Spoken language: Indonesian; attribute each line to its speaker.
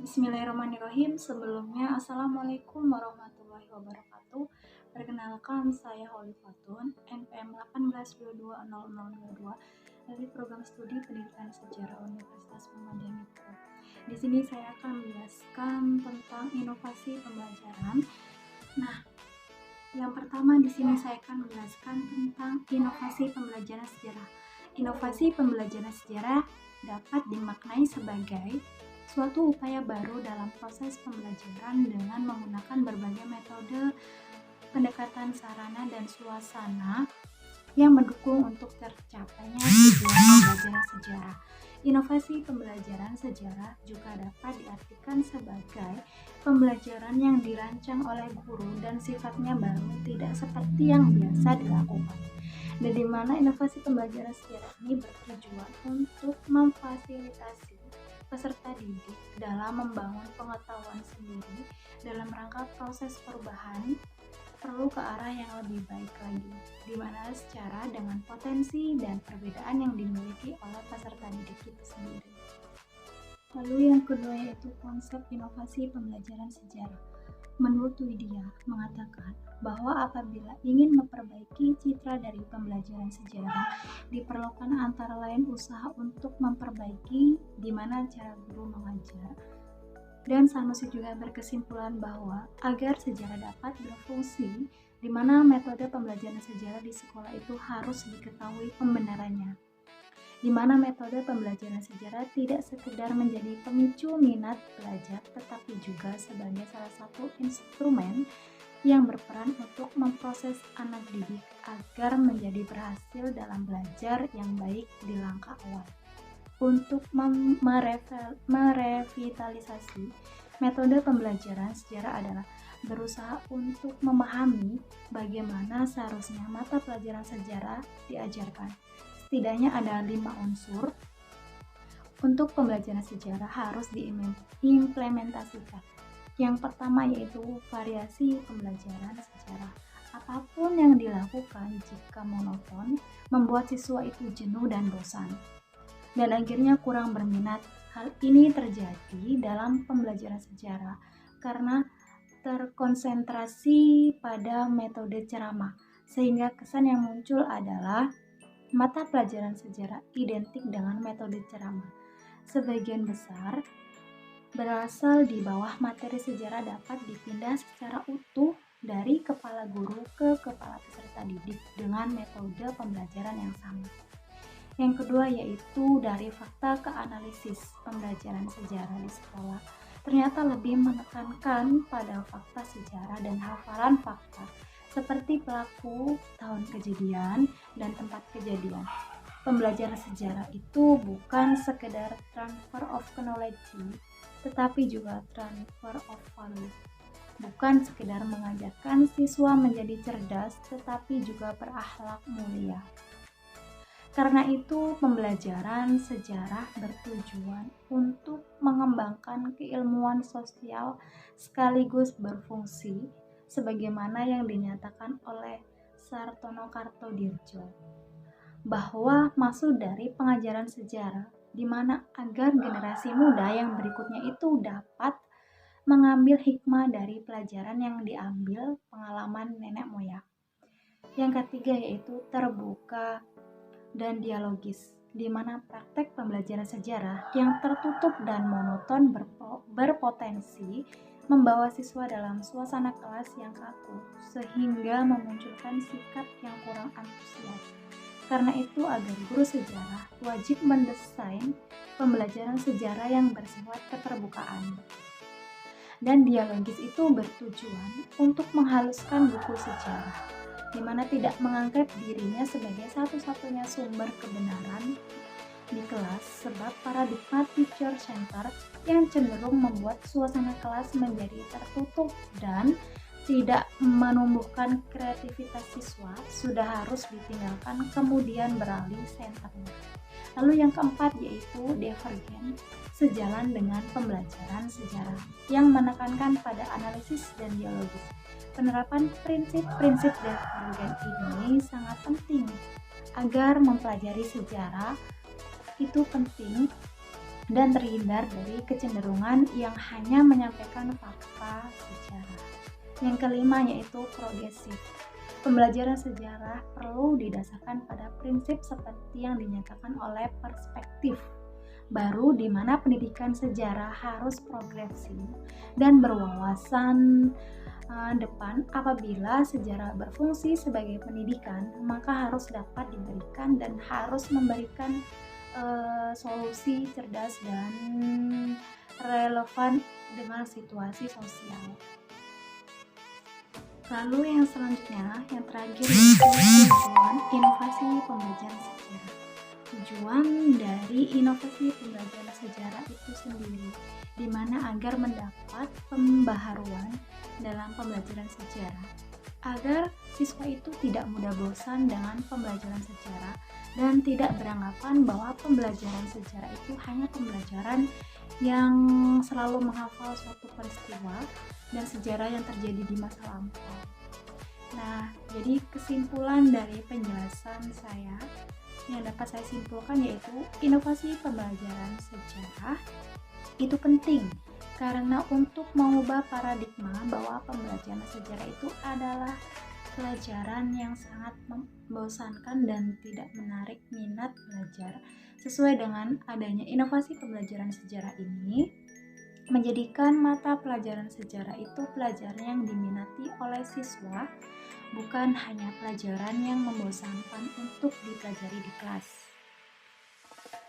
Speaker 1: Bismillahirrahmanirrahim. Sebelumnya, Assalamualaikum warahmatullahi wabarakatuh. Perkenalkan, saya Holifatun, NPM 18220022 dari Program Studi Pendidikan Sejarah Universitas Muhammadiyah Nipah. Di sini saya akan menjelaskan tentang inovasi pembelajaran. Nah, yang pertama di sini saya akan menjelaskan tentang inovasi pembelajaran sejarah. Inovasi pembelajaran sejarah dapat dimaknai sebagai suatu upaya baru dalam proses pembelajaran dengan menggunakan berbagai metode pendekatan sarana dan suasana yang mendukung untuk tercapainya tujuan pembelajaran sejarah. Inovasi pembelajaran sejarah juga dapat diartikan sebagai pembelajaran yang dirancang oleh guru dan sifatnya baru, tidak seperti yang biasa dilakukan. Dan di mana inovasi pembelajaran sejarah ini bertujuan untuk memfasilitasi peserta didik dalam membangun pengetahuan sendiri dalam rangka proses perubahan perlu ke arah yang lebih baik lagi, di mana secara dengan potensi dan perbedaan yang dimiliki oleh peserta didik itu sendiri. Lalu yang kedua yaitu konsep inovasi pembelajaran sejarah. Menurut Widya mengatakan bahwa apabila ingin memperbaiki citra dari pembelajaran sejarah, diperlukan antara lain usaha untuk memperbaiki di mana cara guru mengajar. Dan Sanusi juga berkesimpulan bahwa agar sejarah dapat berfungsi, di mana metode pembelajaran sejarah di sekolah itu harus diketahui pembenarannya. Di mana metode pembelajaran sejarah tidak sekedar menjadi pemicu minat belajar, tetapi juga sebagai salah satu instrumen yang berperan untuk memproses anak didik agar menjadi berhasil dalam belajar yang baik di langkah awal. Untuk merevitalisasi metode pembelajaran sejarah adalah berusaha untuk memahami bagaimana seharusnya mata pelajaran sejarah diajarkan. Setidaknya ada 5 unsur untuk pembelajaran sejarah harus diimplementasikan. Yang pertama yaitu variasi pembelajaran sejarah. Apapun yang dilakukan jika monoton, membuat siswa itu jenuh dan bosan, dan akhirnya kurang berminat. Hal ini terjadi dalam pembelajaran sejarah karena terkonsentrasi pada metode ceramah, sehingga kesan yang muncul adalah mata pelajaran sejarah identik dengan metode ceramah. Sebagian besar berasal di bawah materi sejarah dapat dipindah secara utuh dari kepala guru ke kepala peserta didik dengan metode pembelajaran yang sama. Yang kedua yaitu dari fakta ke analisis pembelajaran sejarah di sekolah. Ternyata lebih menekankan pada fakta sejarah dan hafalan fakta seperti pelaku, tahun kejadian, dan tempat kejadian. Pembelajaran sejarah itu bukan sekedar transfer of knowledge, tetapi juga transfer of value. Bukan sekedar mengajarkan siswa menjadi cerdas, tetapi juga berakhlak mulia. Karena itu, pembelajaran sejarah bertujuan untuk mengembangkan keilmuan sosial sekaligus berfungsi sebagaimana yang dinyatakan oleh Sartono Kartodirjo, bahwa maksud dari pengajaran sejarah di mana agar generasi muda yang berikutnya itu dapat mengambil hikmah dari pelajaran yang diambil pengalaman nenek moyang. Yang ketiga yaitu terbuka dan dialogis, di mana praktek pembelajaran sejarah yang tertutup dan monoton berpotensi membawa siswa dalam suasana kelas yang kaku, sehingga memunculkan sikap yang kurang antusias. Karena itu, agar guru sejarah wajib mendesain pembelajaran sejarah yang bersifat keterbukaan. Dan dialogis itu bertujuan untuk menghaluskan buku sejarah, di mana tidak menganggap dirinya sebagai satu-satunya sumber kebenaran di kelas, sebab paradigma teacher center yang cenderung membuat suasana kelas menjadi tertutup dan tidak menumbuhkan kreativitas siswa sudah harus ditinggalkan kemudian beralih senternya. Lalu yang keempat yaitu divergen, sejalan dengan pembelajaran sejarah yang menekankan pada analisis dan dialogis. Penerapan prinsip-prinsip divergen ini sangat penting agar mempelajari sejarah itu penting dan terhindar dari kecenderungan yang hanya menyampaikan fakta sejarah. Yang kelima yaitu progresif. Pembelajaran sejarah perlu didasarkan pada prinsip seperti yang dinyatakan oleh perspektif baru, di mana pendidikan sejarah harus progresif dan berwawasan depan. Apabila sejarah berfungsi sebagai pendidikan, maka harus dapat diberikan dan harus memberikan solusi cerdas dan relevan dengan situasi sosial. Lalu yang selanjutnya, yang terakhir yaitu tujuan inovasi pembelajaran sejarah. Tujuan dari inovasi pembelajaran sejarah itu sendiri, di mana agar mendapat pembaharuan dalam pembelajaran sejarah, agar siswa itu tidak mudah bosan dengan pembelajaran sejarah dan tidak beranggapan bahwa pembelajaran sejarah itu hanya pembelajaran yang selalu menghafal suatu peristiwa dan sejarah yang terjadi di masa lampau. Nah, jadi kesimpulan dari penjelasan saya yang dapat saya simpulkan yaitu inovasi pembelajaran sejarah itu penting karena untuk mengubah paradigma bahwa pembelajaran sejarah itu adalah pelajaran yang sangat membosankan dan tidak menarik minat belajar. Sesuai dengan adanya inovasi pembelajaran sejarah ini, menjadikan mata pelajaran sejarah itu pelajaran yang diminati oleh siswa, bukan hanya pelajaran yang membosankan untuk dipelajari di kelas.